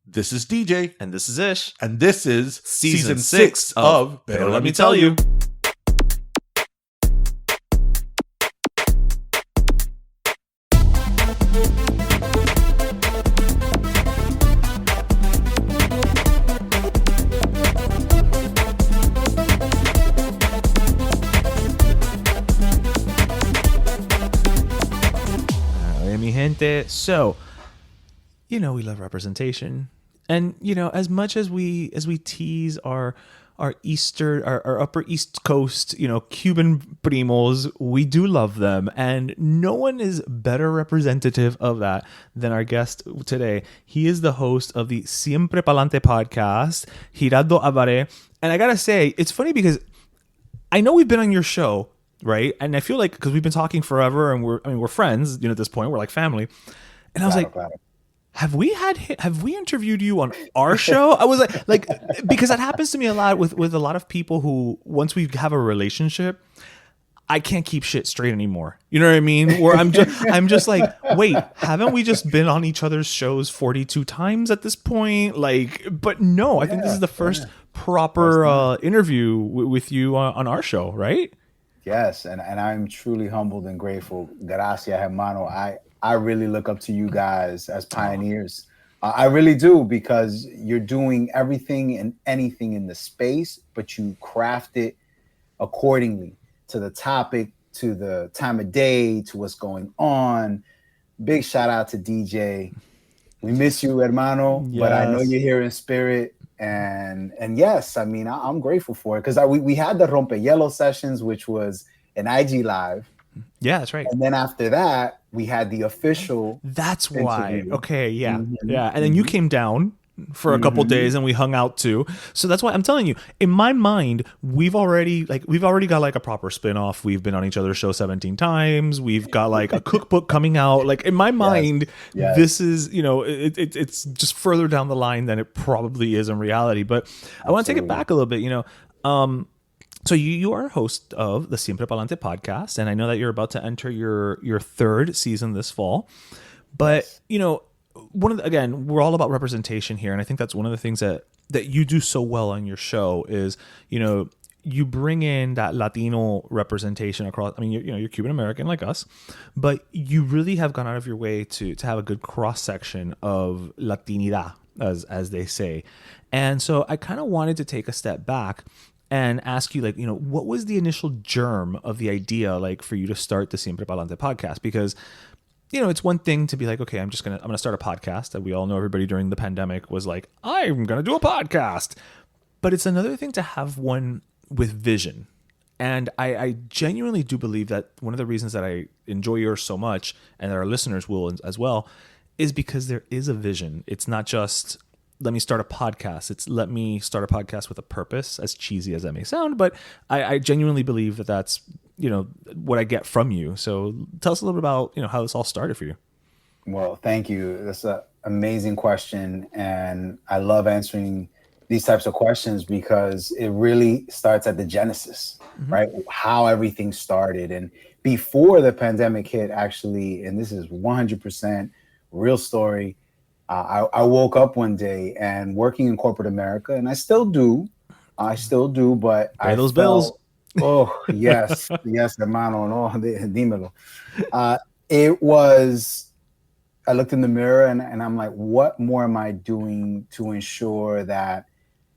This is DJ. And this is Ish. And this is Season 6 of Pero Let Me Tell You. Mi gente. So, you know, we love representation. And, you know, as much as we tease our upper East Coast, you know, Cuban primos, we do love them. And no one is better representative of that than our guest today. He is the host of the Siempre Pa'lante podcast, Girardo Avare. And I gotta say, it's funny because I know we've been on your show, right? And I feel like, because we've been talking forever and we're friends, you know, at this point, we're like family. And I was like, have we interviewed you on our show? I was like, because that happens to me a lot with a lot of people who, once we have a relationship, I can't keep shit straight anymore. You know what I mean? Where I'm just like, wait, haven't we just been on each other's shows 42 times at this point? Like, but no, I think this is the first proper interview with you on our show, right? Yes, and I'm truly humbled and grateful. Gracias, hermano. I really look up to you guys as pioneers. I really do, because you're doing everything and anything in the space, but you craft it accordingly to the topic, to the time of day, to what's going on. Big shout out to DJ. We miss you, hermano, but I know you're here in spirit. And yes, I mean, I'm grateful for it, because we had the Rompehielos sessions, which was an IG live. Yeah, that's right. And then after that, we had the official. That's why. interview. Okay, yeah, Mm-hmm. yeah. And then you came down for a couple days, and we hung out too. So that's why I'm telling you, in my mind, we've already got like a proper spin-off. We've been on each other's show 17 times. We've got like a cookbook coming out. Like, in my mind, this is, you know, it's just further down the line than it probably is in reality. But I want to take it back a little bit, you know. So you are a host of the Siempre Pa'lante podcast, and I know that you're about to enter your third season this fall. But, you know, again, we're all about representation here, and I think that's one of the things that you do so well on your show is, you know, you bring in that Latino representation across. I mean, you're Cuban American like us, but you really have gone out of your way to have a good cross section of Latinidad, as they say. And so I kind of wanted to take a step back and ask you, like, you know, what was the initial germ of the idea, like, for you to start the Siempre Pa'lante podcast? Because, you know, it's one thing to be like, okay, I'm gonna start a podcast. That we all know, everybody during the pandemic was like, I'm gonna do a podcast. But it's another thing to have one with vision. And I genuinely do believe that one of the reasons that I enjoy yours so much, and that our listeners will as well, is because there is a vision. It's not just, let me start a podcast. It's let me start a podcast with a purpose, as cheesy as that may sound. But I genuinely believe that that's, you know, what I get from you. So tell us a little bit about, you know, how this all started for you. Well, thank you. That's an amazing question. And I love answering these types of questions, because it really starts at the genesis, right? How everything started. And before the pandemic hit, actually, and this is 100% real story, I woke up one day and working in corporate America, and I still do, but Pay those bills. Oh, yes, hermano, no, dímelo. It was, I looked in the mirror and I'm like, what more am I doing to ensure that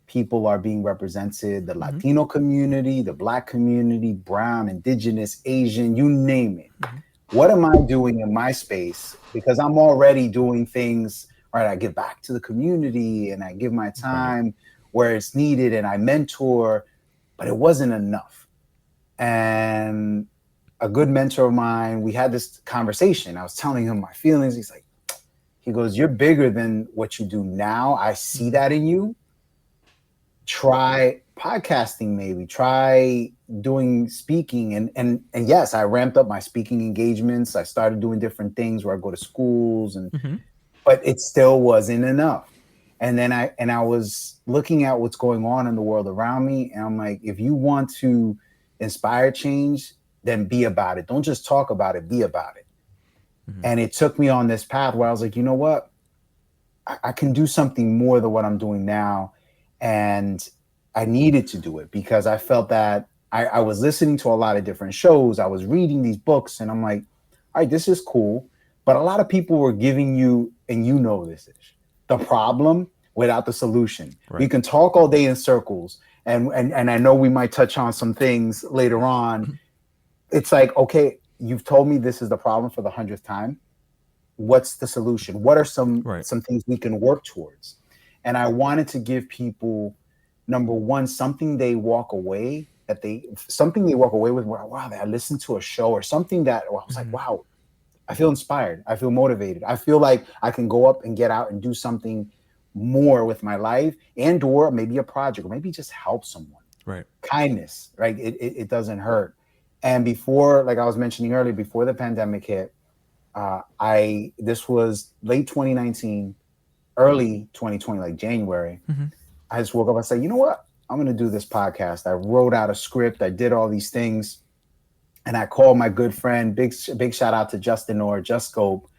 people are being represented, the Latino community, the Black community, brown, indigenous, Asian, you name it. What am I doing in my space? Because I'm already doing things. All right, I give back to the community and I give my time where it's needed and I mentor, but it wasn't enough. And a good mentor of mine, we had this conversation. I was telling him my feelings. He goes, you're bigger than what you do now. I see that in you. Try podcasting, maybe try doing speaking. And yes, I ramped up my speaking engagements. I started doing different things where I go to schools but it still wasn't enough. And then I was looking at what's going on in the world around me. And I'm like, if you want to inspire change, then be about it. Don't just talk about it, be about it. And it took me on this path where I was like, you know what? I can do something more than what I'm doing now. And I needed to do it because I felt that I was listening to a lot of different shows. I was reading these books and I'm like, all right, this is cool. But a lot of people were giving you, and you know this is the problem without the solution. Right. We can talk all day in circles. And I know we might touch on some things later on. It's like, okay, you've told me this is the problem for the 100th time. What's the solution? What are some things we can work towards? And I wanted to give people, number one, something they walk away with. Wow, I listened to a show or something that I was like, wow, I feel inspired. I feel motivated. I feel like I can go up and get out and do something more with my life, and or maybe a project, or maybe just help someone. Right. Kindness, right? It doesn't hurt. And before, like I was mentioning earlier, before the pandemic hit, this was late 2019, early 2020, like January. I just woke up and said, you know what? I'm going to do this podcast. I wrote out a script. I did all these things. And I called my good friend, big shout out to Justin Orr, Just Scope.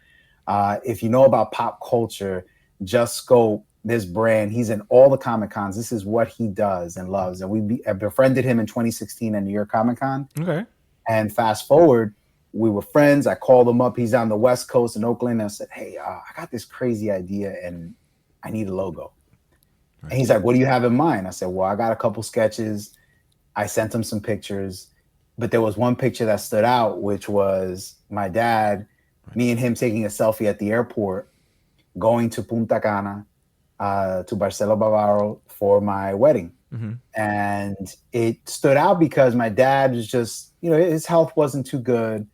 If you know about pop culture, Just Scope, this brand, he's in all the Comic Cons. This is what he does and loves. And I befriended him in 2016 at New York Comic Con. Okay. And fast forward, we were friends. I called him up. He's on the West Coast in Oakland. I said, hey, I got this crazy idea and I need a logo. Right. And he's like, what do you have in mind? I said, well, I got a couple sketches. I sent him some pictures. But there was one picture that stood out, which was my dad, me and him taking a selfie at the airport, going to Punta Cana, to Barcelo Bavaro for my wedding. And it stood out because my dad was just, his health wasn't too good,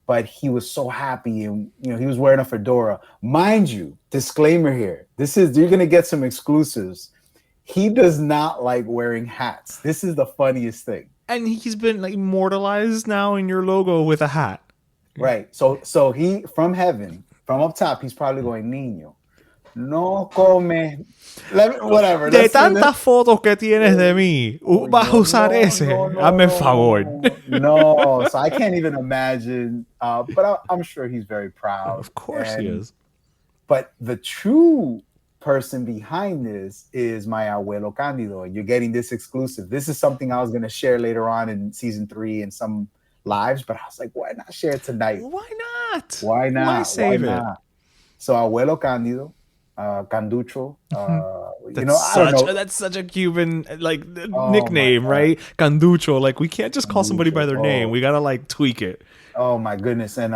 but he was so happy. And, he was wearing a fedora. Mind you, disclaimer here, you're going to get some exclusives. He does not like wearing hats. This is the funniest thing. And he's been like immortalized now in your logo with a hat. Right. So he, from heaven, from up top, he's probably going, Niño, no come. Whatever. De tantas fotos que tienes de mí, vas a usar ese. Hazme el favor. No. So I can't even imagine. But I'm sure he's very proud. Of course he is. But the true person behind this is my abuelo Candido, and you're getting this exclusive. This is something I was going to share later on in season 3 in some lives, but I was like, why not share it tonight? Why not? Why save it? So abuelo Candido, Canducho, that's such a Cuban nickname, right? Canducho. Like, we can't just call somebody by their name. We gotta tweak it. Oh my goodness. And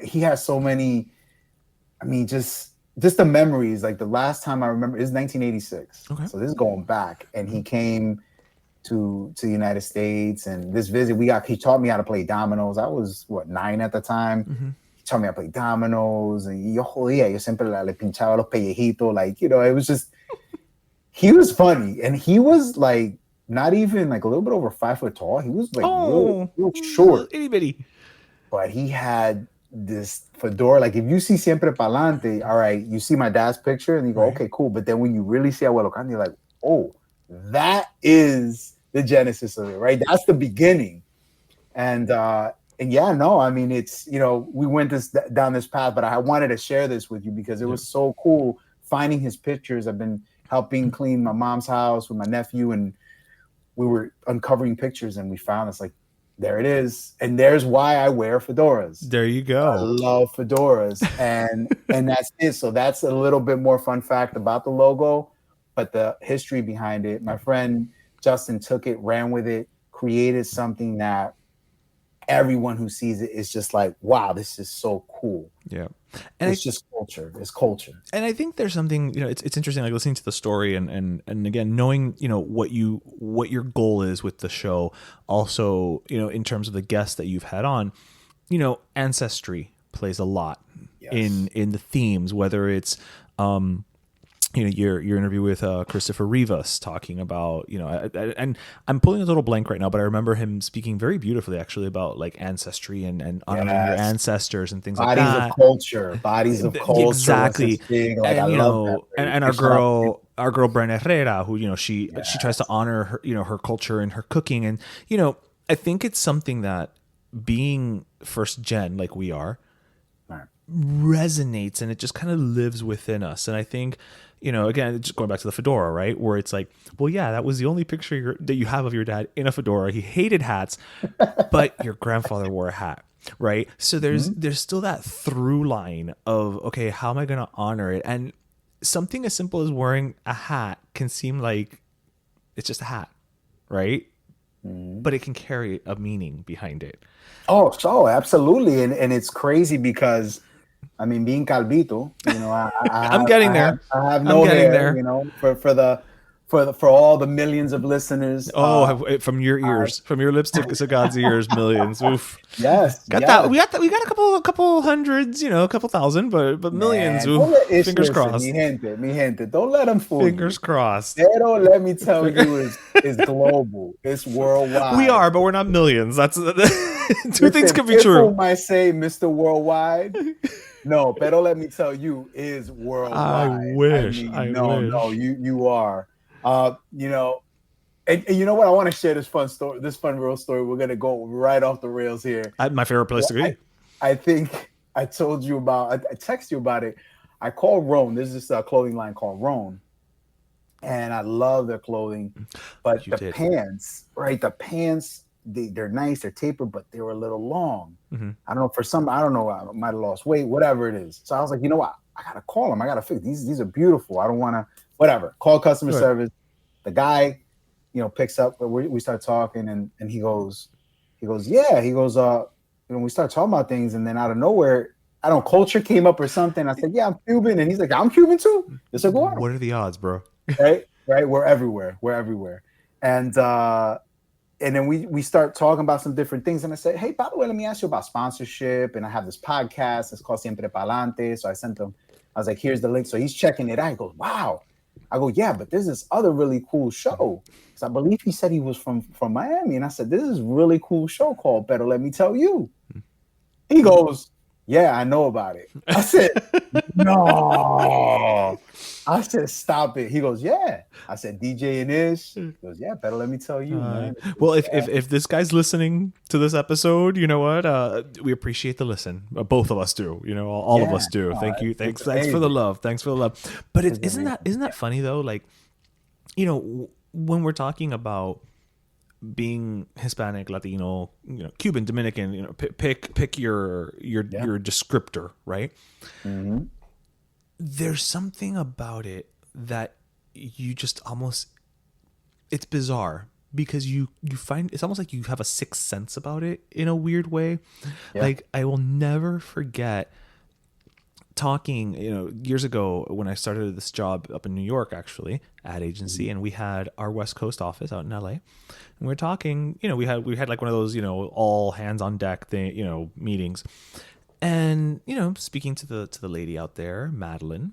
he has so many, just the memories. Like the last time I remember is 1986. Okay. So this is going back, and he came to the United States, and this visit he taught me how to play dominoes. I was 9 at the time. He taught me how to play dominoes, and yo siempre le pinchaba los pellejitos. It was just, he was funny, and he was not even a little bit over 5 foot tall. He was real short, itty bitty, but he had this fedora. If you see Siempre Pa'lante, all right, you see my dad's picture and you go, okay, cool. But then when you really see Abuelo Candy, you're like, oh, that is the genesis of it, right? That's the beginning. And yeah, no, it's, we went down this path, but I wanted to share this with you because it was so cool finding his pictures. I've been helping clean my mom's house with my nephew, and we were uncovering pictures, and we found this, there it is. And there's why I wear fedoras. There you go. I love fedoras. And that's it. So that's a little bit more fun fact about the logo, but the history behind it. My friend Justin took it, ran with it, created something that everyone who sees it is just like, wow, this is so cool. Yeah. And it's just culture. It's culture. And I think there's something, it's interesting, listening to the story and again, knowing, what your goal is with the show. Also, in terms of the guests that you've had on, ancestry plays a lot in the themes, whether it's, your interview with Christopher Rivas talking about, and I'm pulling a little blank right now, but I remember him speaking very beautifully actually about ancestry and honoring your ancestors and things like that. Bodies of culture. Exactly. And our girl Bren Herrera, who, she tries to honor her, her culture and her cooking. And, I think it's something that being first gen like we are, resonates and it just kind of lives within us. And I think, again, just going back to the fedora, right? Where it's like, well, yeah, that was the only picture that you have of your dad in a fedora. He hated hats, but your grandfather wore a hat, right? So there's still that through line of, okay, how am I going to honor it? And something as simple as wearing a hat can seem like it's just a hat, right? But it can carry a meaning behind it. Oh, so absolutely. And it's crazy because, I mean, being calbito, I'm getting there. I have no hair, for all the millions of listeners. From your ears, from your lips to God's ears, millions. Oof. Yes. That. We got a couple hundreds, a couple thousand, but millions. Oof. Fingers crossed. Mi gente, don't let them fool Fingers crossed. Pero let me tell you, it's global. It's worldwide. We are, but we're not millions. That's two things could be true. People might say Mr. Worldwide. No, pero let me tell you, is worldwide. I wish. No, you are. And you know what? I want to share this fun real story. We're gonna go right off the rails here. My favorite place to be. I think I told you about. I texted you about it. I called Roan. There's this clothing line called Roan, and I love their clothing. But pants, right? The pants, they're nice. They're tapered, but they were a little long. Mm-hmm. I don't know. I might have lost weight, whatever it is. So I was like, you know what? I gotta call them. I gotta fix these are beautiful. I don't want to. Whatever. Call customer service. The guy, picks up. We start talking, and he goes, yeah. He goes, we start talking about things, and then out of nowhere, I don't know, culture came up or something. I said, yeah, I'm Cuban, and he's like, I'm Cuban too. It's like, what are the odds, bro? Right. We're everywhere. And then we start talking about some different things, and I said, hey, by the way, let me ask you about sponsorship, and I have this podcast. It's called Siempre Pa'lante. So I sent him. I was like, here's the link. So he's checking it out. He goes, wow. I go, yeah, but there's this other really cool show. Because I believe he said he was from Miami. And I said, this is a really cool show called Better Let Me Tell You. He goes, yeah, I know about it. I said, no. I said, stop it. He goes, yeah. I said, DJ and Ish. He goes, yeah, Better Let Me Tell You, man. Well, if this guy's listening to this episode, you know what? We appreciate the listen. Both of us do. All of us do. Thank you. Thanks for the love. But isn't that funny though? Like, when we're talking about being Hispanic, Latino, Cuban, Dominican, pick your descriptor, right? Mm-hmm. There's something about it that you just almost, it's bizarre because you find it's almost like you have a sixth sense about it in a weird way. Yeah. Like I will never forget talking, years ago when I started this job up in New York, actually, ad agency, and we had our West Coast office out in LA, and we were talking, we had like one of those, all hands on deck thing, meetings. And, speaking to the lady out there, Madeline,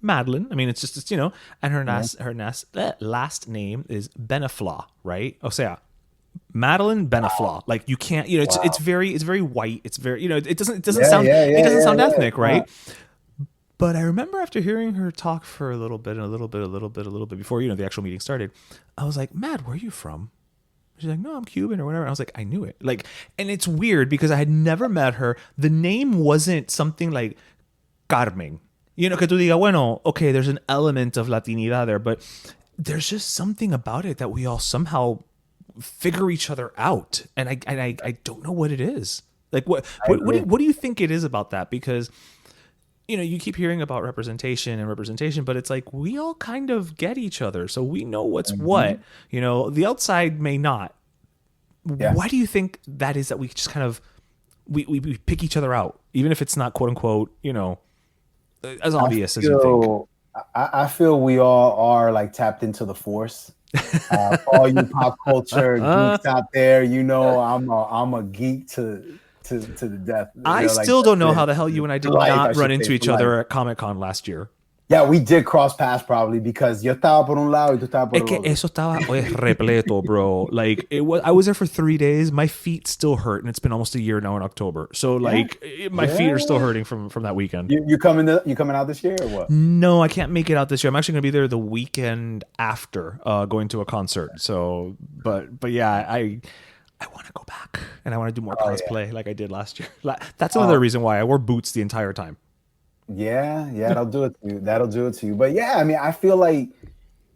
I mean, it's and her last name is Benefla, right? Oh, so yeah, Madeline Benefla. Wow. Like you can't, it's very white. It's very, it doesn't sound ethnic, right? Yeah. But I remember after hearing her talk for a little bit before, the actual meeting started, I was like, Mad, where are you from? She's like, no, I'm Cuban or whatever. And I was like, I knew it. Like, and it's weird because I had never met her. The name wasn't something like Carmen. Que tú diga, bueno, okay, there's an element of Latinidad there, but there's just something about it that we all somehow figure each other out. And I don't know what it is. Like, what do you think it is about that? Because, you keep hearing about representation, but it's like we all kind of get each other. So we know what's what. The outside may not. Yeah. Why do you think that is, that we just kind of we pick each other out, even if it's not quote unquote, as obvious as you think? I feel we all are like tapped into the force. All you pop culture geeks out there, I'm a geek to the death. I still don't know how the hell you and I did not run into each other at Comic-Con last year. Yeah, we did cross paths probably because yo estaba por un lado y tú estabas por el otro. Eso estaba repleto, bro. Like I was there for 3 days. My feet still hurt, and it's been almost a year now in October. So my feet are still hurting from that weekend. You coming out this year or what? No, I can't make it out this year. I'm actually going to be there the weekend after going to a concert. So, but yeah, I want to go back and I want to do more Oh, cosplay like I did last year. That's another reason why I wore boots the entire time. Yeah, that'll do it to you. That'll do it to you. But yeah, I mean, I feel like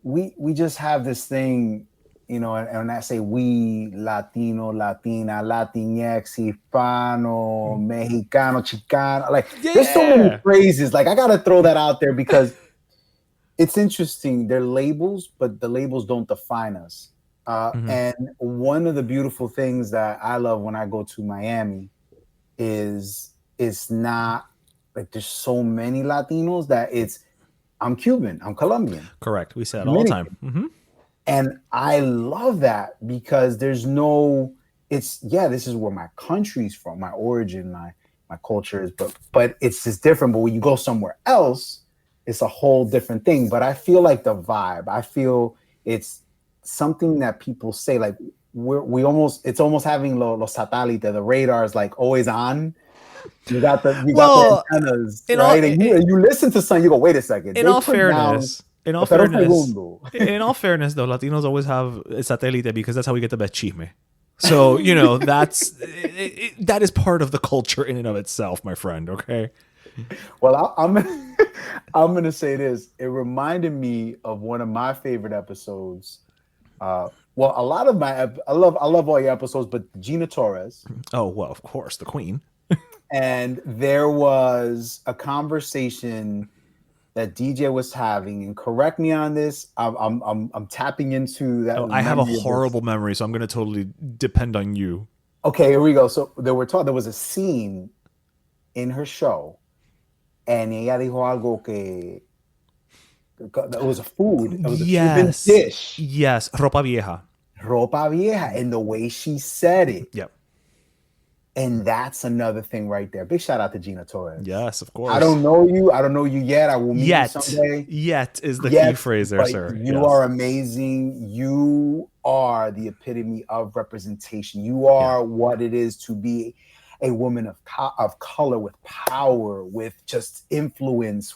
we just have this thing, you know, and when I say we, Latino, Latina, Latinx, Hispano, Mexicano, Chicano, like there's so many phrases. Like I gotta throw that out there because it's interesting. They're labels, but the labels don't define us. And one of the beautiful things that I love when I go to Miami is it's not like there's so many Latinos that I'm Cuban, I'm Colombian. Correct. We say it all the time. Mm-hmm. And I love that because there's no, this is where my country's from, my origin, my culture is, but it's just different. But when you go somewhere else, it's a whole different thing. But I feel like the vibe, I feel it's something that people say, like it's almost having los satélites, the radars, like always on. You got the antennas, right? And you listen to something, you go, wait a second. In all fairness, though, Latinos always have satélite because that's how we get the best chisme. So, you know, that is part of the culture in and of itself, my friend. Okay. Well, I'm gonna say this. It reminded me of one of my favorite episodes. A lot of I love all your episodes, but Gina Torres. Oh well, of course, the queen. And there was a conversation that DJ was having, and correct me on this. I'm tapping into that. I have a horrible memory, so I'm going to totally depend on you. Okay, here we go. So there was a scene in her show, and ella dijo algo que it was a food. It was a Cuban dish. Yes, ropa vieja. Ropa vieja, and the way she said it. Yep. And that's another thing right there. Big shout out to Gina Torres. Yes, of course. I don't know you yet. I will meet you someday. Yet is the key phrase there, sir. You are amazing. You are the epitome of representation. You are what it is to be a woman of color with power, with just influence,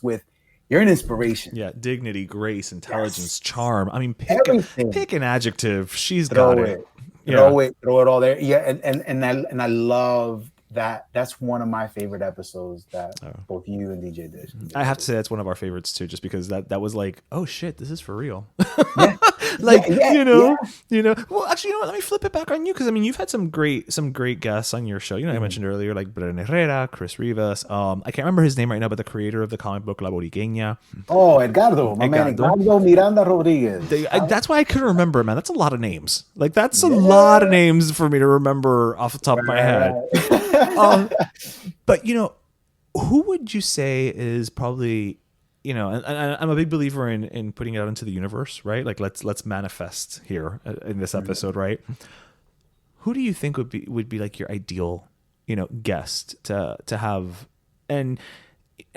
you're an inspiration. Yeah, dignity, grace, intelligence, charm. I mean, pick an adjective. She's got it. Throw it all there. Yeah, and I love that. That's one of my favorite episodes that both you and DJ did. I have to say that's one of our favorites too, just because that was like, oh shit, this is for real. Yeah. you know. Well, actually, you know what? Let me flip it back on you because I mean, you've had some great guests on your show. You know, I mentioned earlier like Bren Herrera, Chris Rivas. I can't remember his name right now, but the creator of the comic book La Boriqueña. Oh, Edgardo, my man, Edgardo Miranda Rodriguez. That's why I couldn't remember, man. That's a lot of names. Like that's a lot of names for me to remember off the top of my head. But you know, who would you say is probably, you know, and I'm a big believer in putting it out into the universe, right? Like let's manifest here in this episode, right? Who do you think would be like your ideal, you know, guest to have? And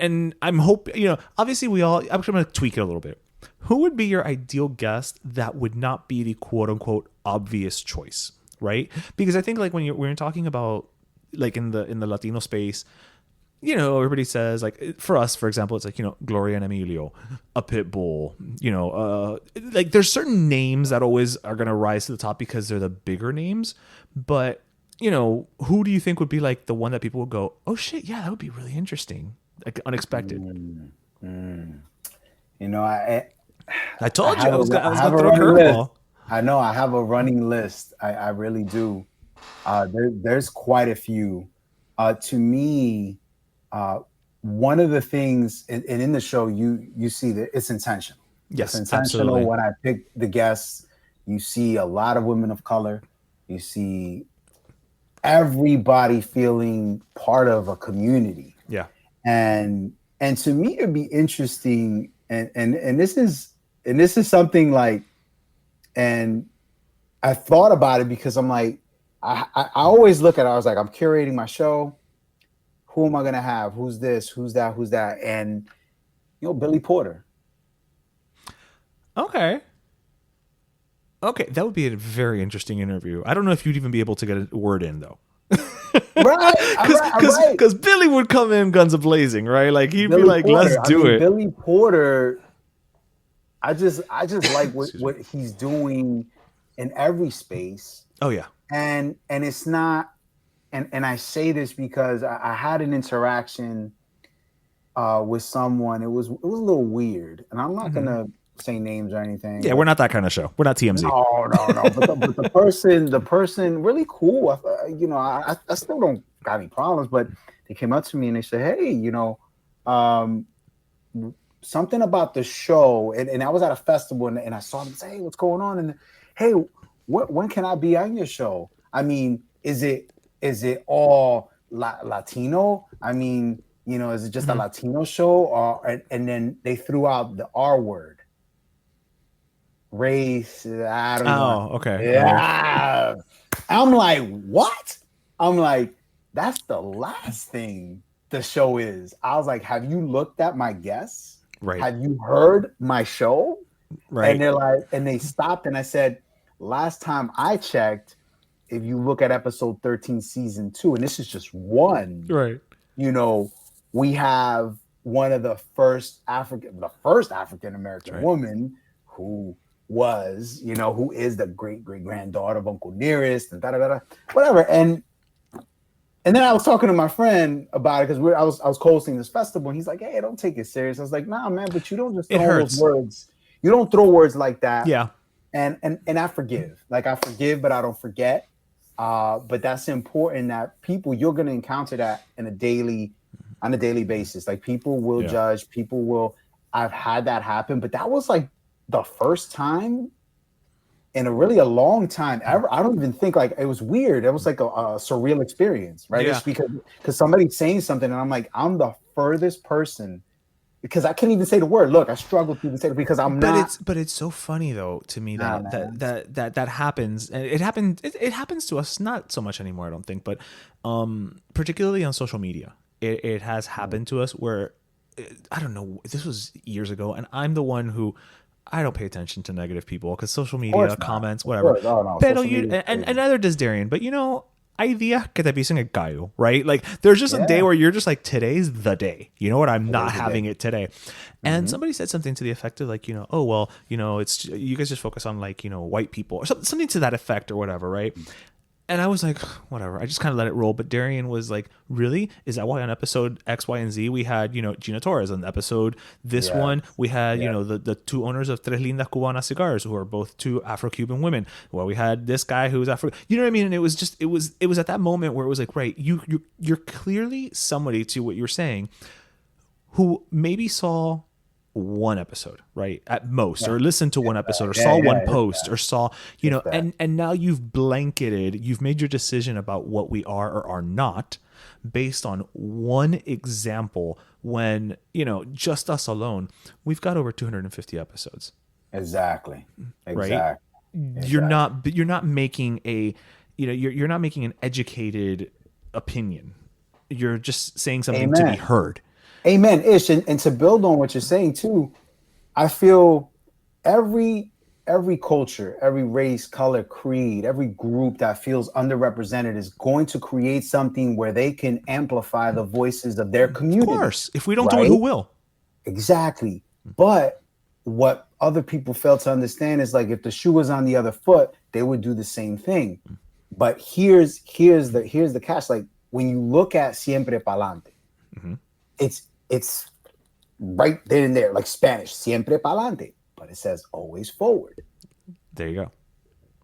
I'm hoping, you know, obviously I'm going to tweak it a little bit. Who would be your ideal guest that would not be the quote unquote obvious choice, right? Because I think like when you're talking about like in the Latino space, you know, everybody says like for us, for example, it's like, you know, Gloria and Emilio, a Pitbull, you know, like there's certain names that always are going to rise to the top because they're the bigger names. But, you know, who do you think would be like the one that people would go, oh shit, yeah, that would be really interesting, like unexpected. You know, I told you I was going to throw a curveball. I know I have a running list. I really do. There's quite a few. To me, one of the things, and in the show, you see that it's intentional. Yes, it's intentional. Absolutely. When I pick the guests, you see a lot of women of color. You see everybody feeling part of a community. Yeah. And to me, it'd be interesting. And this is something like, and I thought about it because I'm like, I always look at it. I was like, I'm curating my show. Who am I going to have? Who's this? Who's that? Who's that? And, you know, Billy Porter. Okay. That would be a very interesting interview. I don't know if you'd even be able to get a word in, though. Right. Because Billy would come in guns a-blazing, right? Like, he'd be like, let's do it. Billy Porter, I just like what he's doing in every space. Oh, yeah. And it's not, and I say this because I had an interaction with someone. It was a little weird, and I'm not gonna say names or anything. Yeah, we're not that kind of show. We're not TMZ. No. But the person, really cool. I still don't got any problems. But they came up to me and they said, "Hey, something about the show." And I was at a festival and I saw them say, "Hey, what's going on?" And hey, when can I be on your show? I mean, is it all Latino? I mean, is it just a Latino show? And then they threw out the R word, race. I don't know. Oh, okay. Yeah. I'm like, what? I'm like, that's the last thing the show is. I was like, have you looked at my guests? Right. Have you heard my show? Right. And they're like, and they stopped, and I said, last time I checked, if you look at episode 13, season 2, and this is just one, right. We have one of the first African American woman who was, who is the great granddaughter of Uncle Nearest and whatever. And then I was talking to my friend about it because I was co-hosting this festival, and he's like, "Hey, don't take it serious." I was like, "Nah, man, but you don't just throw those words. You don't throw words like that." Yeah. And I forgive. Like, I forgive, but I don't forget. But that's important that you're going to encounter that on a daily basis. Like, people will judge, I've had that happen, but that was like the first time in a long time ever. I don't even think, like, it was weird. It was like a surreal experience, right? Yeah. It's because somebody's saying something and I'm like, I'm the furthest person, because I can't even say the word. Look, I struggle to even say it because But it's so funny though to me that happens, and it happens to us not so much anymore, I don't think, but particularly on social media, it has happened to us where I don't know. This was years ago, and I'm the one who. I don't pay attention to negative people because social media, comments, whatever. Pero and neither does Darian. But hay días que te pisen el gallo, right? Like, there's just a day where you're just like, today's the day. You know what? I'm not having it today. And somebody said something to the effect of like, oh, well, it's, you guys just focus on like, white people or something to that effect or whatever, right? And I was like, whatever. I just kind of let it roll. But Darian was like, really? Is that why on episode X, Y, and Z we had, Gina Torres? On episode one, we had, the two owners of Tres Lindas Cubanas Cigars, who are both two Afro-Cuban women. Well, we had this guy who's Afro. You know what I mean? And it was at that moment where it was like, right, you're clearly somebody, to what you're saying, who maybe saw one episode, right, at most, or listened to one episode, or saw one post, or saw, and now you've made your decision about what we are or are not based on one example, when just us alone, we've got over 250 episodes. Exactly. Right. You're not making you're not making an educated opinion. You're just saying something to be heard. Amen, Ish. And to build on what you're saying too, I feel every culture, every race, color, creed, every group that feels underrepresented is going to create something where they can amplify the voices of their community. Of course. If we don't do it, who will? Exactly. But what other people fail to understand is, like, if the shoe was on the other foot, they would do the same thing. But here's the catch. Like, when you look at Siempre Pa'lante, it's right there and there, like Spanish, Siempre Pa'lante, but it says always forward. There you go.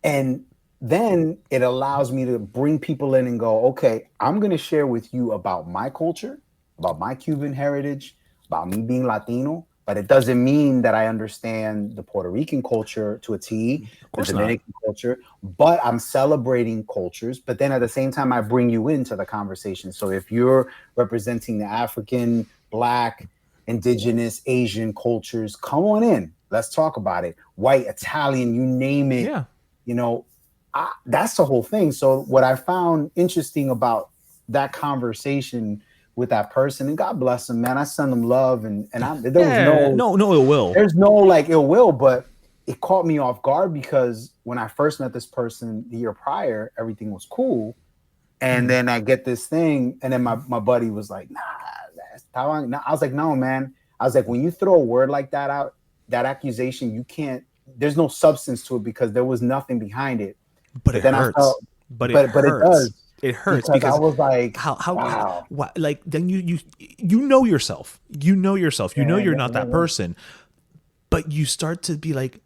And then it allows me to bring people in and go, okay, I'm going to share with you about my culture, about my Cuban heritage, about me being Latino, but it doesn't mean that I understand the Puerto Rican culture to a T, the Dominican culture, but I'm celebrating cultures. But then at the same time, I bring you into the conversation. So if you're representing the African, Black, Indigenous, Asian cultures, come on in. Let's talk about it. White, Italian, you name it. Yeah. That's the whole thing. So what I found interesting about that conversation with that person, and God bless them, man, I send them love, and there was no ill will. There's no like ill will, but it caught me off guard because when I first met this person the year prior, everything was cool. And then I get this thing, and then my buddy was like, nah, I was like, no, man. I was like, when you throw a word like that out, that accusation, you can't, there's no substance to it because there was nothing behind it. But it hurts. but it but it hurts. does. It hurts Because I because was like, how wow. like then you know yourself. You know yourself. You know you're not that Yeah. person. But you start to be like,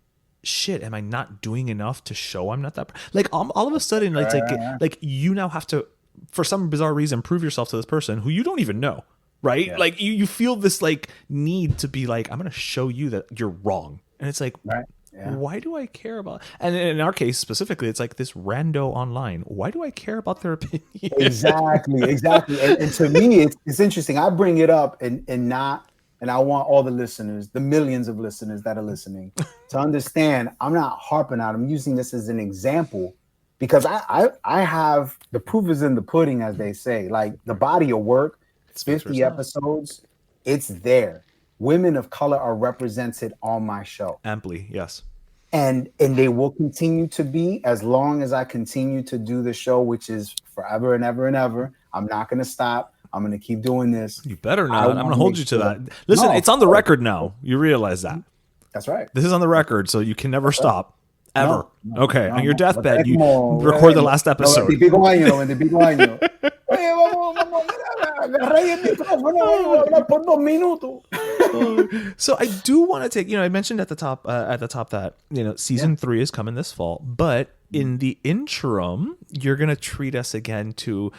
shit, am I not doing enough to show I'm not that like all of a sudden it's like you now have to, for some bizarre reason, prove yourself to this person who you don't even know. Right? Yeah. Like you feel this like need to be like, I'm gonna show you that you're wrong. And it's like, Right. Yeah. why do I care about, and in our case specifically, it's like this rando online. Why do I care about their opinion? Exactly. And to me, it's interesting. I bring it up and I want all the listeners, the millions of listeners that are listening, to understand I'm not harping out. I'm using this as an example because I have the proof is in the pudding, as they say. Like the body of work, 50 episodes, it's there. Women of color are represented on my show. Amply, yes. And they will continue to be as long as I continue to do the show, which is forever and ever and ever. I'm not going to stop. I'm going to keep doing this. You better not. I'm going to hold you to that. That. Listen, No, it's on the record now. You realize that. That's right. This is on the record, so you can never stop. Ever. No, okay. no, on your no. deathbed, you record the last episode. 25 años. Oye, vamos, agarra ahí el micrófono, vamos a hablar por 2 minutos. So I do want to take, I mentioned at the top that, season 3 is coming this fall, but in the interim, you're going to treat us again to,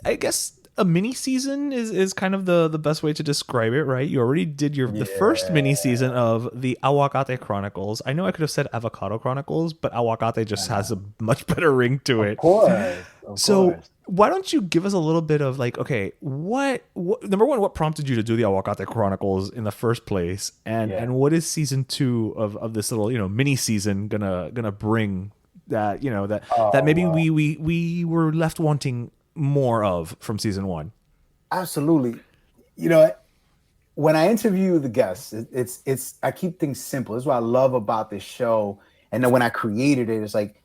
I guess, a mini season is kind of the best way to describe it, right? You already did the first mini season of the Aguacate Chronicles. I know I could have said Avocado Chronicles, but Aguacate just has a much better ring to it. Of course. Why don't you give us a little bit of like, okay, what number one, what prompted you to do the Aguacate Chronicles in the first place, and what is season 2 of this little mini season gonna bring that that maybe we were left wanting more of from season 1? Absolutely. When I interview the guests, it's I keep things simple. This is what I love about this show. And then when I created it, it's like,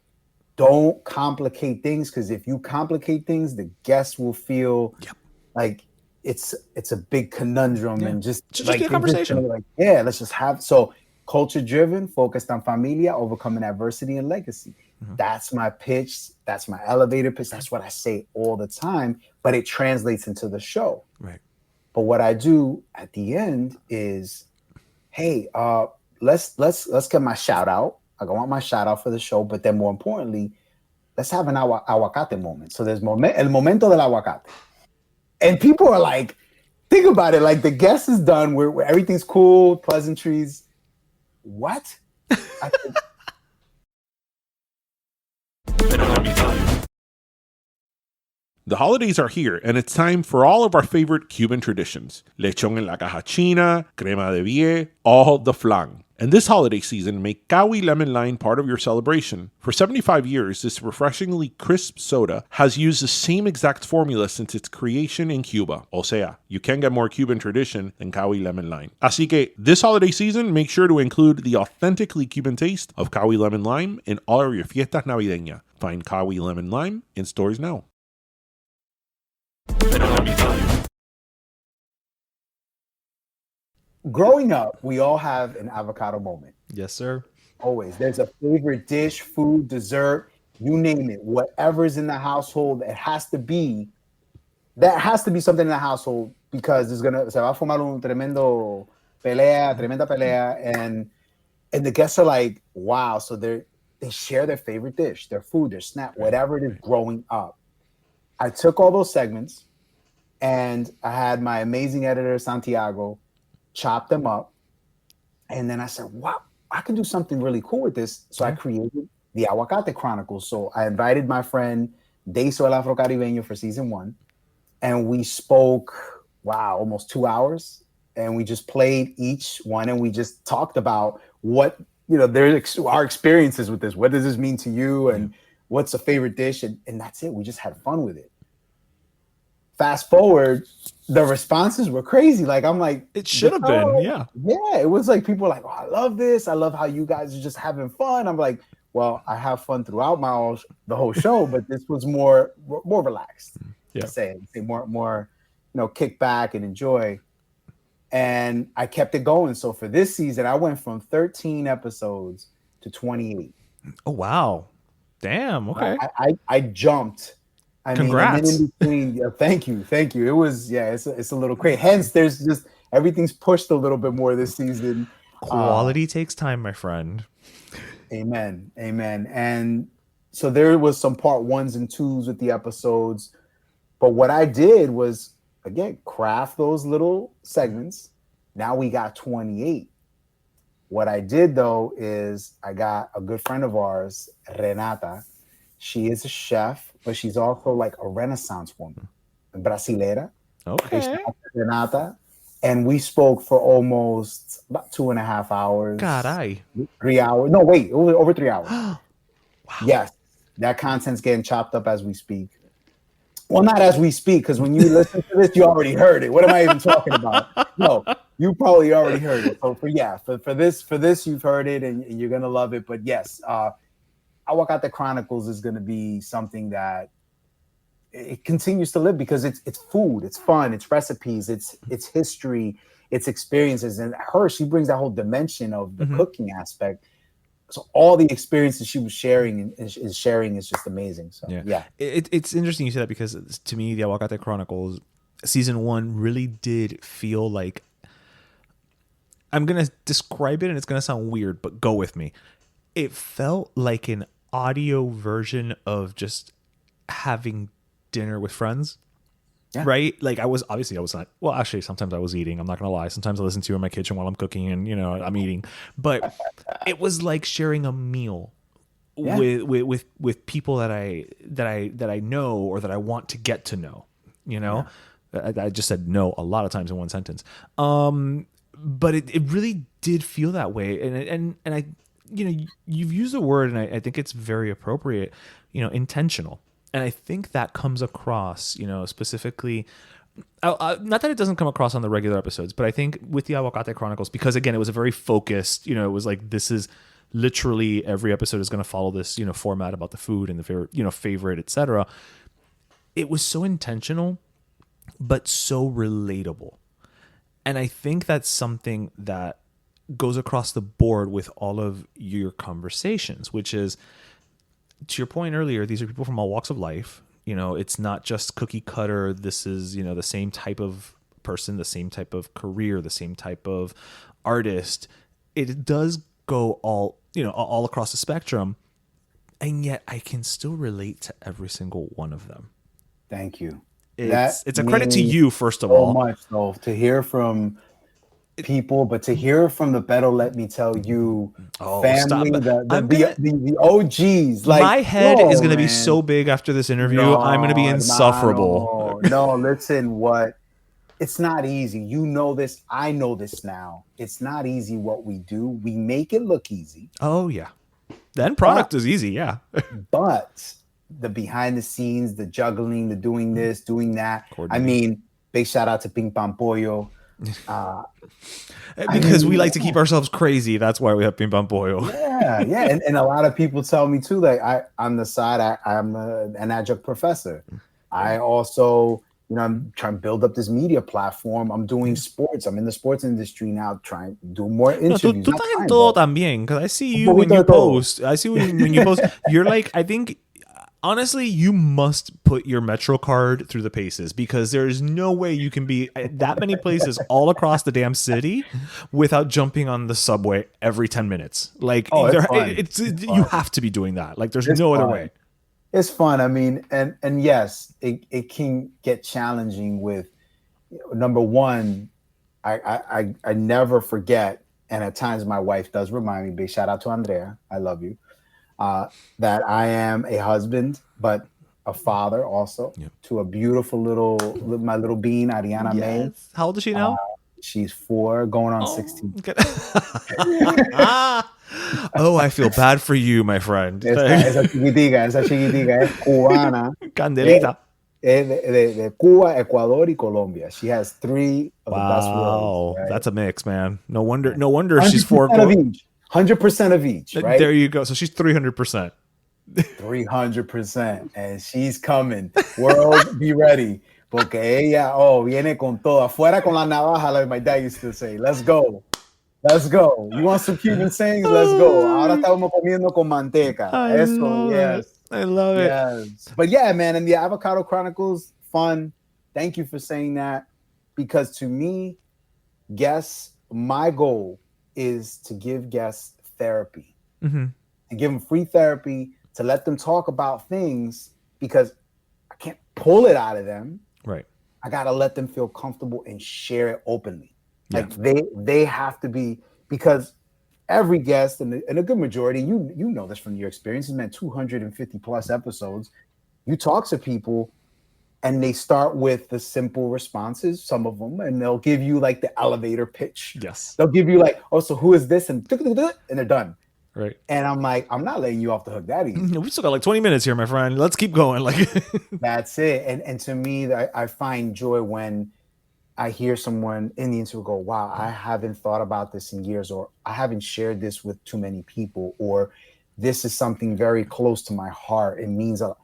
don't complicate things, because if you complicate things, the guests will feel like it's a big conundrum and just like a conversation. Let's just have culture driven, focused on familia, overcoming adversity and legacy. Mm-hmm. That's my pitch. That's my elevator pitch. That's what I say all the time, but it translates into the show. Right. But what I do at the end is, hey, let's get my shout out. I want my shout out for the show, but then more importantly, let's have an aguacate moment. So there's el momento del aguacate. And people are like, think about it, like the guest is done, where everything's cool, pleasantries. What? The holidays are here, and it's time for all of our favorite Cuban traditions. Lechon en la caja china, crema de vie, all the flan. And this holiday season, make Kawi Lemon Lime part of your celebration. For 75 years, this refreshingly crisp soda has used the same exact formula since its creation in Cuba. O sea, you can't get more Cuban tradition than Kawi Lemon Lime. Así que, this holiday season, make sure to include the authentically Cuban taste of Kawi Lemon Lime in all of your fiestas navideñas. Find Kawi Lemon Lime in stores now. Growing up, we all have an avocado moment. Yes, sir. Always. There's a favorite dish, food, dessert, you name it. Whatever's in the household, that has to be something in the household, because se va a formar un tremenda pelea, and the guests are like, wow. So they share their favorite dish, their food, their snack, whatever it is growing up. I took all those segments and I had my amazing editor, Santiago, chop them up. And then I said, wow, I can do something really cool with this. So I created the Aguacate Chronicles. So I invited my friend, Deiso el Afro-Caribeño, for season 1. And we spoke, almost 2 hours. And we just played each one. And we just talked about what, our experiences with this. What does this mean to you? And what's a favorite dish? And that's it. We just had fun with it. Fast forward, the responses were crazy. Like, I'm like, it should have been. Yeah. It was like, people were like, oh, I love this. I love how you guys are just having fun. I'm like, well, I have fun throughout the whole show, but this was more relaxed. Yeah. Say more, kick back and enjoy. And I kept it going. So for this season, I went from 13 episodes to 28. Oh, wow. Damn. Okay. I jumped. I Congrats. mean, and then in between, thank you. It was, it's a little crazy. Hence, there's just everything's pushed a little bit more this season. Quality takes time, my friend. Amen. And so there was some part 1s and 2s with the episodes, but what I did was, again, craft those little segments. Now we got 28. What I did though is I got a good friend of ours, Renata. She is a chef, but she's also like a Renaissance woman, Brasilera. Okay. Renata. And we spoke for almost about 2.5 hours. Caray. 3 hours. No, wait, it was over 3 hours. Wow. Yes, that content's getting chopped up as we speak. Well, not as we speak, because when you listen to this, you already heard it. What am I even talking about? No, you probably already heard it. So for this, you've heard it, and you're gonna love it. But yes, Aguacate Chronicles is gonna be something that it continues to live because it's food, it's fun, it's recipes, it's history, it's experiences, and she brings that whole dimension of the cooking aspect. So all the experiences she was sharing is sharing is just amazing. So yeah. It's interesting you say that because to me, the Aguacate Chronicles season 1 really did feel like, I'm gonna describe it and it's gonna sound weird, but go with me. It felt like an audio version of just having dinner with friends. Yeah. Right? Like I was not, well, actually sometimes I was eating, I'm not gonna lie. Sometimes I listen to you in my kitchen while I'm cooking and I'm eating. But it was like sharing a meal with people that I know or that I want to get to know. I just said no a lot of times in one sentence. But it really did feel that way. And I you've used the word, and I think it's very appropriate, intentional. And I think that comes across, specifically, not that it doesn't come across on the regular episodes, but I think with the Aguacate Chronicles, because again, it was a very focused, it was like, this is literally every episode is going to follow this, format about the food and the favorite, favorite, etc. It was so intentional, but so relatable. And I think that's something that goes across the board with all of your conversations, which is, to your point earlier, these are people from all walks of life. It's not just cookie cutter. This is, the same type of person, the same type of career, the same type of artist. It does go all across the spectrum. And yet I can still relate to every single one of them. Thank you. It's a credit to you, first of all. So much, though, to hear from people, but to hear from the Beto, let me tell you, family, the OGs. Like, my head is going to be so big after this interview. I'm going to be insufferable. No, listen, it's not easy. You know this. I know this now. It's not easy what we do. We make it look easy. Oh, yeah. The end product is easy, yeah. But the behind the scenes, the juggling, the doing this, doing that. I mean, big shout out to Ping Pong Pollo. Because we like to keep ourselves crazy. That's why we have Ping Pong Pollo. Yeah. And a lot of people tell me too, like on the side, I'm an adjunct professor. I also, I'm trying to build up this media platform. I'm doing sports. I'm in the sports industry now, trying to do more interviews. Tú estás en todo también, because I see you when you post. I see when you post. You're like, I think, honestly, you must put your Metro card through the paces, because there's no way you can be at that many places all across the damn city without jumping on the subway every 10 minutes. Like, it's you have to be doing that. Like, there's no other way. It's fun. I mean, and yes, it can get challenging with, number one, I never forget, and at times my wife does remind me, big shout out to Andrea, I love you, that I am a husband, but a father also to a beautiful my little bean, Ariana May. How old is she now? She's 4, going on 16. Oh, I feel bad for you, my friend. Esa chiquitica es cubana. Candelita. De Cuba, Ecuador, y Colombia. She has 3 of the best worlds. Right? That's a mix, man. No wonder she's 4 of each. 100% of each, right? There you go. So she's 300%. 300%. And she's coming. World, be ready. Porque ella, viene con todo. Afuera con la navaja, like my dad used to say. Let's go. Let's go. You want some Cuban sayings? Let's go. Ahora estamos comiendo con manteca. I Eso, love yes. it. I love it. Yes. But yeah, man, and the Avocado Chronicles, fun. Thank you for saying that. Because to me, guests, my goal is to give guests therapy. And give them free therapy to let them talk about things because I can't pull it out of them. Right. I gotta let them feel comfortable and share it openly. Like they have to be, because every guest and a good majority, you know this from your experiences, man, 250 plus episodes, you talk to people and they start with the simple responses, some of them, and they'll give you like the elevator pitch. Yes. They'll give you like, oh, so who is this? And they're done. Right. And I'm like, I'm not letting you off the hook that easy. We still got like 20 minutes here, my friend. Let's keep going. Like That's it. And to me, I find joy when I hear someone in the interview go, wow, I haven't thought about this in years, or I haven't shared this with too many people, or this is something very close to my heart. It means a lot.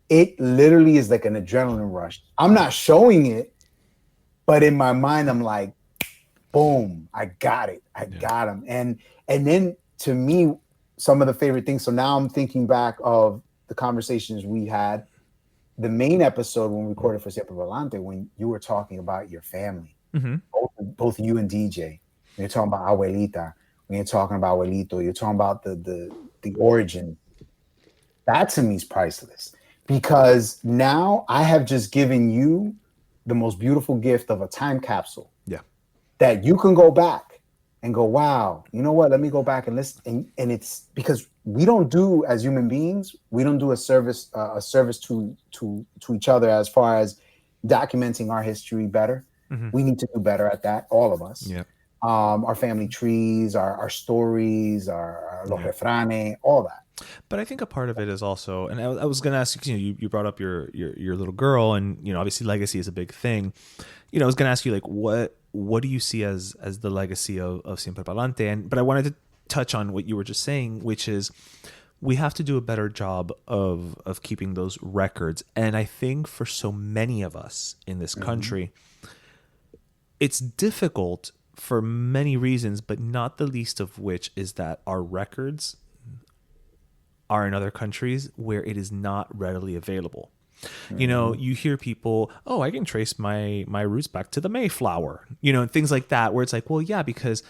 It literally is like an adrenaline rush. I'm not showing it, but in my mind, I'm like, boom, I got it. I got him. And then to me, some of the favorite things. So now I'm thinking back of the conversations we had. The main episode when we recorded for Siempre Pa'lante, when you were talking about your family, both you and DJ, when you're talking about abuelita, when you're talking about abuelito, you're talking about the origin. That to me is priceless, because now I have just given you the most beautiful gift of a time capsule. Yeah, that you can go back and go, wow, you know what? Let me go back and listen. And it's because we don't do, as human beings, we don't do a service to each other as far as documenting our history better. We need to do better at that, all of us. Yeah. Our family trees, our stories, our los refranes, all that. But I think a part of it is also, and I was going to ask you, you brought up your little girl, and obviously legacy is a big thing. I was going to ask you, like, what do you see as the legacy of Siempre Pa'lante? But I wanted to touch on what you were just saying, which is we have to do a better job of keeping those records. And I think for so many of us in this country, it's difficult for many reasons, but not the least of which is that our records are in other countries where it is not readily available. You hear people, oh, I can trace my roots back to the Mayflower, and things like that, where it's like, well, yeah, because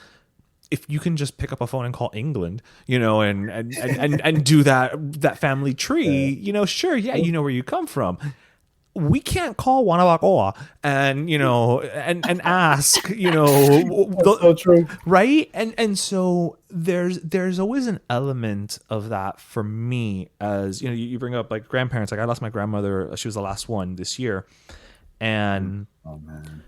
if you can just pick up a phone and call England, and do that family tree, sure, yeah, you know where you come from. We can't call Guanabacoa and ask, That's so true. Right? And so there's always an element of that for me, as you bring up like grandparents. Like I lost my grandmother, she was the last one this year. And oh man.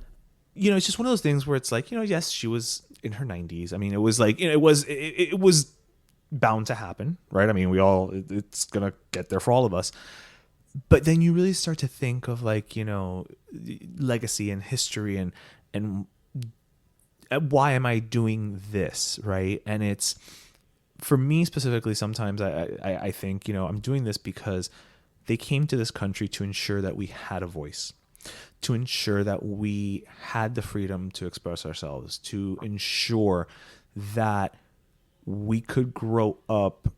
It's just one of those things where it's like, yes, she was in her 90s. I mean, it was like, it was bound to happen, right? I mean, it's gonna get there for all of us. But then you really start to think of like, legacy and history and why am I doing this, right? And it's, for me specifically, sometimes I think, I'm doing this because they came to this country to ensure that we had a voice, to ensure that we had the freedom to express ourselves, to ensure that we could grow up,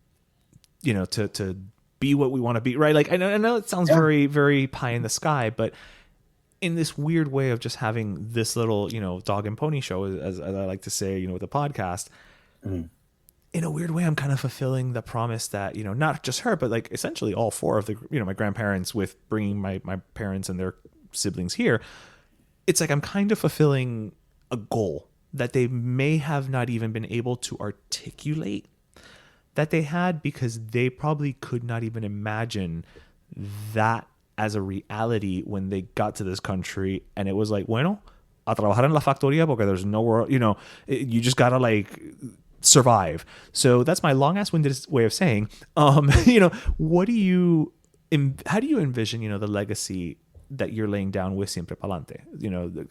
to be what we want to be, right? Like I know it sounds very, very pie in the sky, but in this weird way of just having this little, dog and pony show, as I like to say, with the podcast, in a weird way, I'm kind of fulfilling the promise that, not just her, but like essentially all four of the, my grandparents, with bringing my parents and their siblings here. It's like I'm kind of fulfilling a goal that they may have not even been able to articulate that they had, because they probably could not even imagine that as a reality when they got to this country. And it was like, bueno, a trabajar en la factoría porque there's nowhere, you just gotta like survive. So that's my long ass winded way of saying, how do you envision, the legacy that you're laying down with Siempre Pa'lante?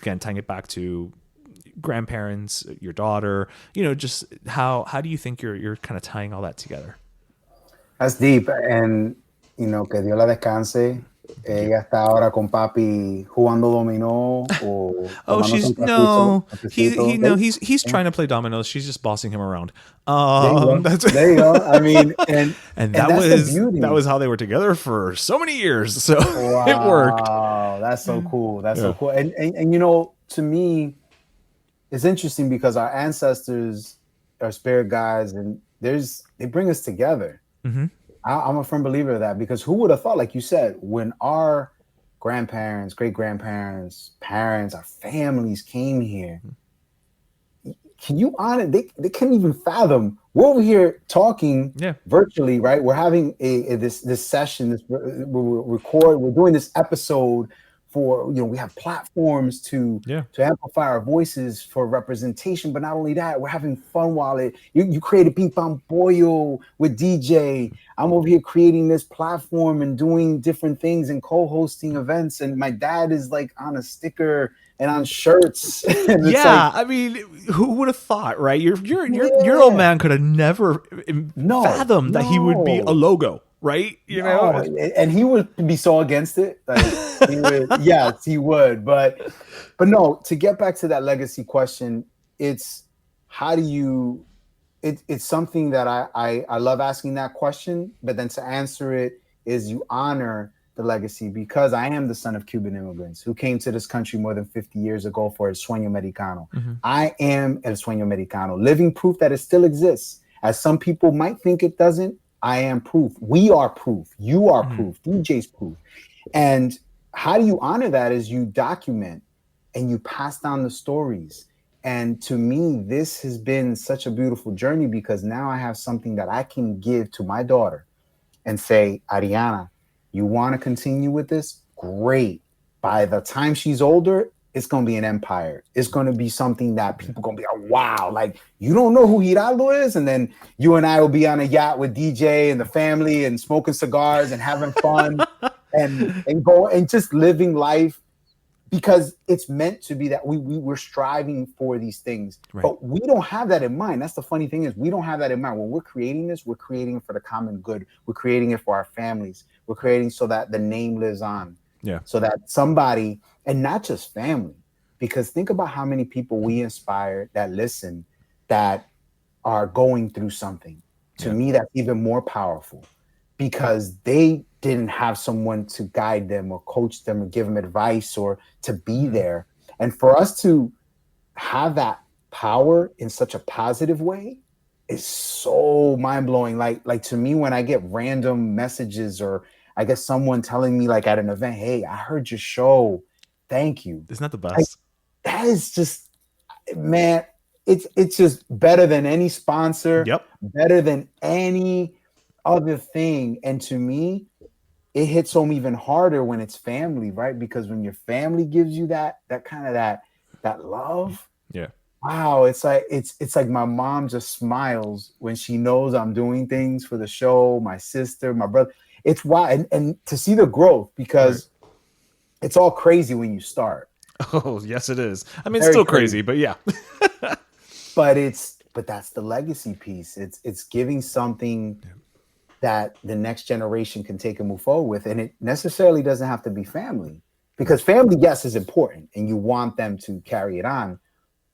Again, tying it back to grandparents, your daughter, just how do you think you're kind of tying all that together? That's deep. And que Dios la descanse. Ella está ahora con papi jugando dominó o Oh, tomándose un she's cafecito. no. He no. He's trying to play dominoes. She's just bossing him around. There you go. That's There you go. I mean, and and that's the beauty. how they were together for so many years. So it worked. Wow, that's so cool. That's so Yeah. cool. And you know, to me, it's interesting because our ancestors are spirit guides, and they bring us together. Mhm. I'm a firm believer of that because who would have thought, like you said, when our grandparents, great grandparents, parents, our families came here, can you honor they can't even fathom. We're over here talking virtually, right? We're having this session, we're doing this episode for, you know, we have platforms to amplify our voices for representation, but not only that, we're having fun while you created Ping Pong Boyo with DJ. I'm over here creating this platform and doing different things and co-hosting events, and my dad is like on a sticker and on shirts. And it's like, I mean, who would have thought, right? Your old man could have never fathomed that he would be a logo, right? You know, and he would be so against it. Like, he would, yes, he would. But no, to get back to that legacy question, it's how do you? It's something that I love asking that question, but then to answer it is you honor the legacy, because I am the son of Cuban immigrants who came to this country more than 50 years ago for el sueño americano. I am el sueño americano, living proof that it still exists. As some people might think it doesn't, I am proof. We are proof. You are proof. DJ's proof. And how do you honor that is you document and you pass down the stories. And to me, this has been such a beautiful journey because now I have something that I can give to my daughter and say, Ariana, you want to continue with this? Great. By the time she's older, it's going to be an empire. It's going to be something that people going to be like, wow, like, you don't know who Giraldo is? And then you and I will be on a yacht with DJ and the family and smoking cigars and having fun and go and just living life, because it's meant to be that we're striving for these things. Right. But we don't have that in mind. That's the funny thing is we don't have that in mind. When we're creating this, we're creating it for the common good. We're creating it for our families. We're creating so that the name lives on. Yeah. So that somebody, and not just family, because think about how many people we inspire that listen, that are going through something. To me, that's even more powerful because they didn't have someone to guide them or coach them or give them advice or to be there. And for us to have that power in such a positive way is so mind-blowing. Like to me, when I get random messages or I get someone telling me like at an event, hey, I heard your show. Thank you. Isn't that the best? That is just, man, it's just better than any sponsor, better than any other thing. And to me, it hits home even harder when it's family, right? Because when your family gives you that kind of that love, wow, it's like my mom just smiles when she knows I'm doing things for the show. My sister, my brother, it's wild, and to see the growth, because it's all crazy when you start. Oh yes, it is. I mean, it's still crazy, but yeah. but that's the legacy piece. It's giving something that the next generation can take and move forward with. And it necessarily doesn't have to be family, because family, yes, is important and you want them to carry it on.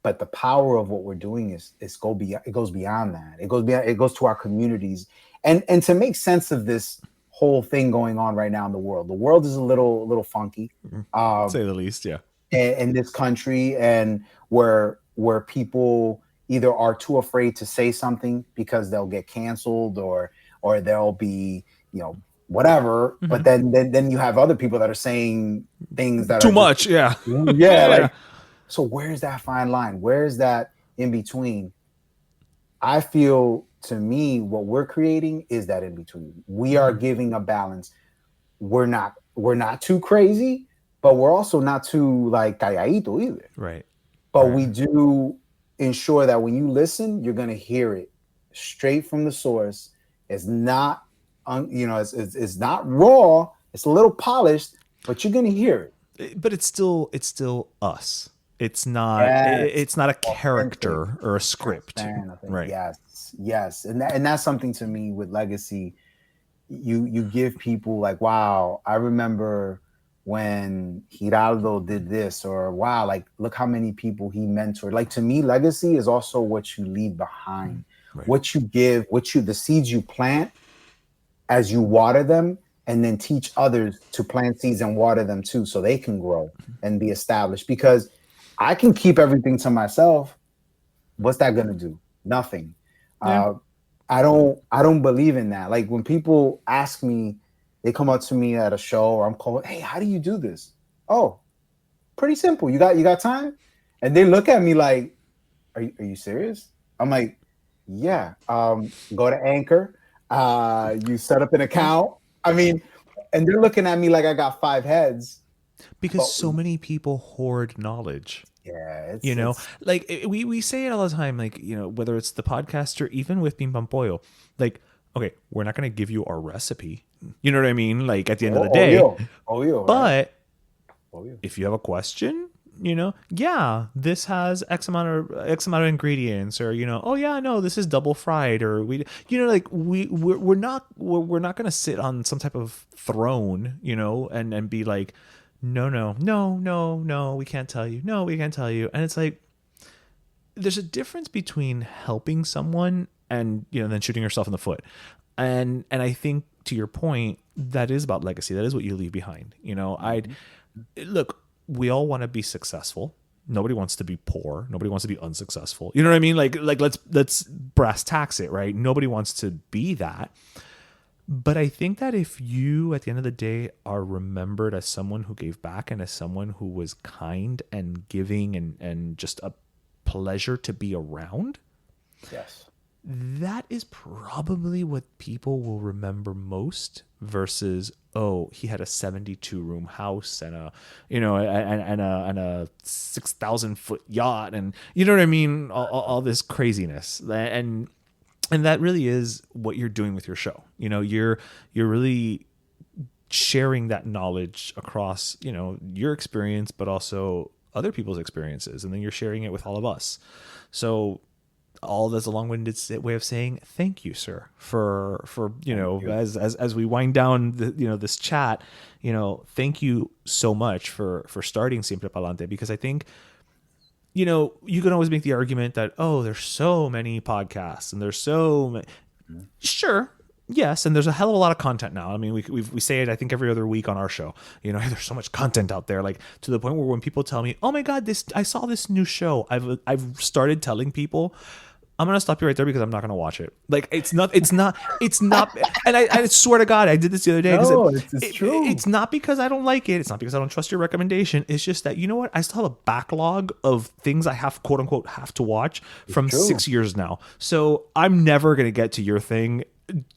But the power of what we're doing is it goes beyond that. It goes to our communities. And to make sense of this whole thing going on right now in the world. The world is a little funky. Say the least, yeah. In this country, and where people either are too afraid to say something because they'll get canceled or they'll be, whatever. But then you have other people that are saying things that too are much. Like, so where's that fine line? Where's that in between? I feel, to me, what we're creating is that in between. We are giving a balance. We're not too crazy, but we're also not too like calladito either. Right. But we do ensure that when you listen, you're going to hear it straight from the source. It's not, it's not raw. It's a little polished, but you're going to hear it. But it's still us. It's not. It's not a character or a script. Right. Yes. And that's something to me with legacy. you give people like, wow, I remember when Giraldo did this, or wow, like look how many people he mentored. Like to me, legacy is also what you leave behind, Right. what you give, the seeds you plant as you water them, and then teach others to plant seeds and water them too, so they can grow and be established. Because I can keep everything to myself. What's that gonna do? Nothing. Yeah. I don't believe in that. Like when people ask me, they come up to me at a show or I'm called, hey, how do you do this? Oh, pretty simple. You got time? And they look at me like, are you serious? I'm like, yeah. Go to Anchor. You set up an account. I mean, and they're looking at me like I got 5 heads. Because so many people hoard knowledge. Yeah, like we say it all the time, like, whether it's the podcast or even with Pim Pam Pollo, like, okay, we're not going to give you our recipe. You know what I mean? Like at the end of the day, but if you have a question, yeah, this has X amount of ingredients, or, oh yeah, no, this is double fried, or like we're not going to sit on some type of throne, and be like, no, we can't tell you. No, we can't tell you. And it's like, there's a difference between helping someone and, then shooting yourself in the foot. And I think, to your point, that is about legacy. That is what you leave behind. Look, we all want to be successful. Nobody wants to be poor. Nobody wants to be unsuccessful. You know what I mean? Like let's brass tacks it, right? Nobody wants to be that. But I think that if you, at the end of the day, are remembered as someone who gave back and as someone who was kind and giving and just a pleasure to be around, yes, that is probably what people will remember most, versus, oh, he had a 72-room house and a 6,000-foot yacht, and you know what I mean, all this craziness. And that really is what you're doing with your show. You're really sharing that knowledge across, your experience, but also other people's experiences. And then you're sharing it with all of us. So all that's a long-winded way of saying thank you, sir, for as we wind down this chat, thank you so much for starting Siempre Pa'lante, because I think, you can always make the argument that, oh, there's so many podcasts and there's so many. Sure. Yes. And there's a hell of a lot of content now. I mean, we say it, I think, every other week on our show, there's so much content out there, like to the point where when people tell me, oh my God, I saw this new show, I've started telling people, I'm going to stop you right there because I'm not going to watch it. Like, it's not, and I swear to God, I did this the other day. No, it's true. It's not because I don't like it. It's not because I don't trust your recommendation. It's just that, you know what? I still have a backlog of things I have, quote unquote, have to watch from 6 years now. So I'm never going to get to your thing.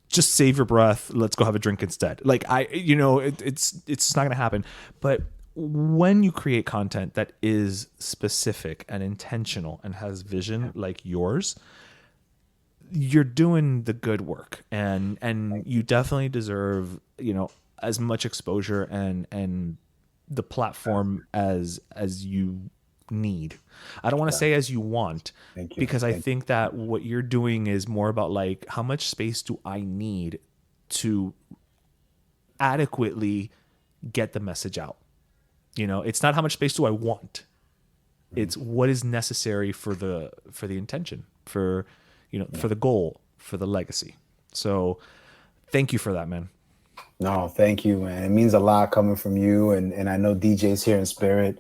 Just save your breath. Let's go have a drink instead. Like, it's not going to happen. But when you create content that is specific and intentional and has vision like yours, you're doing the good work, and you definitely deserve, as much exposure and the platform as you need. I don't want to say as you want, because I think that what you're doing is more about like, how much space do I need to adequately get the message out? It's not how much space do I want. It's what is necessary for the intention, for the goal, for the legacy. So thank you for that, man. No, thank you, man. It means a lot coming from you. And I know DJ's here in spirit.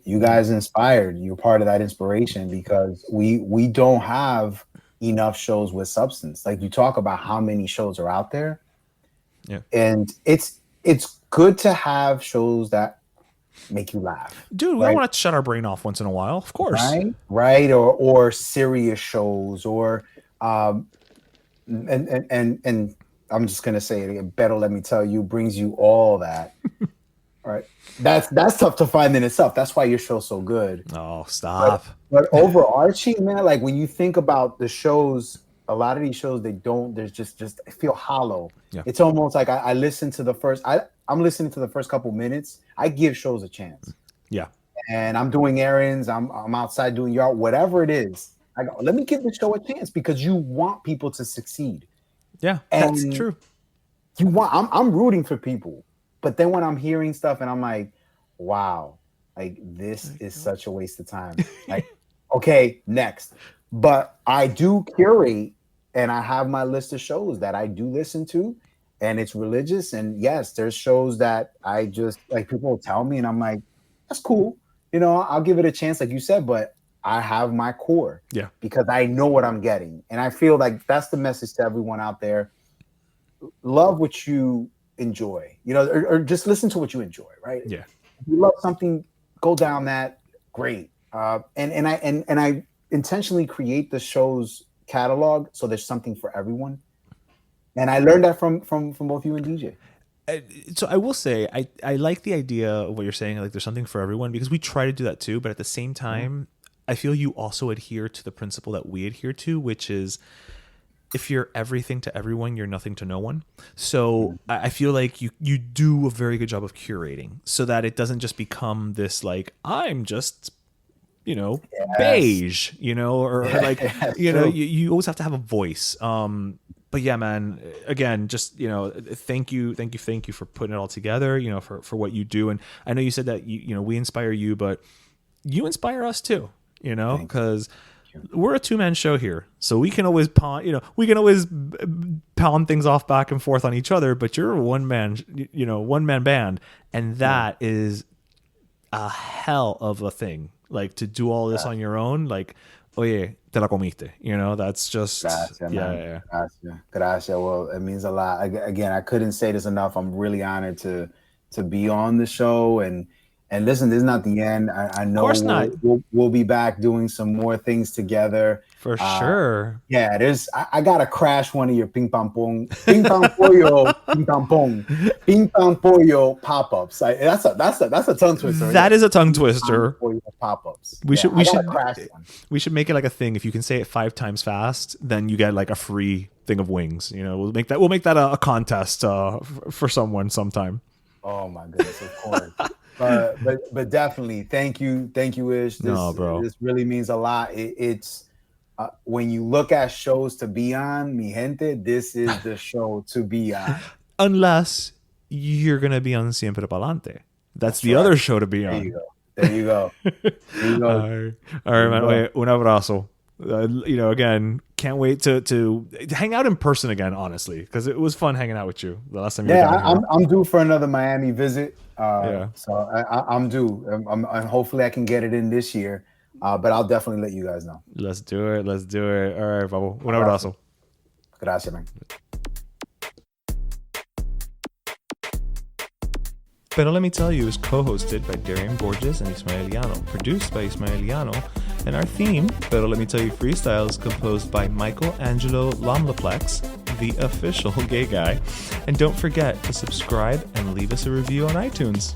You guys inspired. You're part of that inspiration, because we don't have enough shows with substance. Like, you talk about how many shows are out there. Yeah. And it's good to have shows that make you laugh, dude. We want to shut our brain off once in a while, of course, right, or serious shows, or and I'm just gonna say it, better let me tell you, brings you all that. Right, that's tough to find in itself. That's why your show's so good. Oh, stop. But overarching, man, like when you think about the shows, a lot of these shows, there's just feel hollow. Yeah. It's almost like I listen to the first, I'm listening to the first couple minutes. I give shows a chance. Yeah. And I'm doing errands. I'm outside doing yard, whatever it is. I go, let me give the show a chance, because you want people to succeed. Yeah, that's true. I'm rooting for people, but then when I'm hearing stuff and I'm like, wow, like this is such a waste of time. Like, okay, next. But I do curate, and I have my list of shows that I do listen to, and it's religious. And yes, there's shows that I just like, people will tell me, and I'm like, that's cool. You know, I'll give it a chance, like you said, but I have my core, because I know what I'm getting. And I feel like that's the message to everyone out there. Love what you enjoy, you know, or just listen to what you enjoy, right? Yeah. If you love something, go down that, great. And I intentionally create the show's catalog so there's something for everyone. And I learned that from both you and DJ. So I will say I like the idea of what you're saying, like there's something for everyone, because we try to do that too, but at the same time, I feel you also adhere to the principle that we adhere to, which is if you're everything to everyone, you're nothing to no one. So I feel like you do a very good job of curating so that it doesn't just become this like, I'm just, you know, beige, you know, or like, you know, you always have to have a voice. But yeah, man, again, just, you know, thank you for putting it all together, you know, for what you do. And I know you said that, you know, we inspire you, but you inspire us too, you know, because we're a 2-man show here. So we can always pound things off back and forth on each other, but you're a one-man band. And that is a hell of a thing. Like to do all this on your own, like, oye, te la comiste, you know, that's just, Gracias. Well, it means a lot. Again, I couldn't say this enough. I'm really honored to be on the show. And listen, this is not the end. I know we'll be back doing some more things together. For sure. Yeah, I gotta crash one of your ping pong pollo pop-ups. That's a tongue twister. That is a tongue twister. Pop-ups. We should make it like a thing. If you can say it 5 times fast, then you get like a free thing of wings. You know, we'll make that a contest for someone sometime. Oh my goodness, of course. But definitely, thank you, Ish. This really means a lot. It's when you look at shows to be on, mi gente, this is the show to be on. Unless you're gonna be on Siempre Pa'lante. That's the other show to be on. There you go. All right, man. Wait, un abrazo. You know, again, can't wait to hang out in person again, honestly, because it was fun hanging out with you the last time you were down here. I'm due for another Miami visit. So I'm due. And hopefully I can get it in this year. But I'll definitely let you guys know. Let's do it. All right, Pablo. Un abrazo. Gracias, man. Pero Let Me Tell You is co-hosted by Darian Borges and Ismaeliano, produced by Ismaeliano, and our theme, Pero Let Me Tell You Freestyle, is composed by Michael Angelo Lomlaplex, the official gay guy. And don't forget to subscribe and leave us a review on iTunes.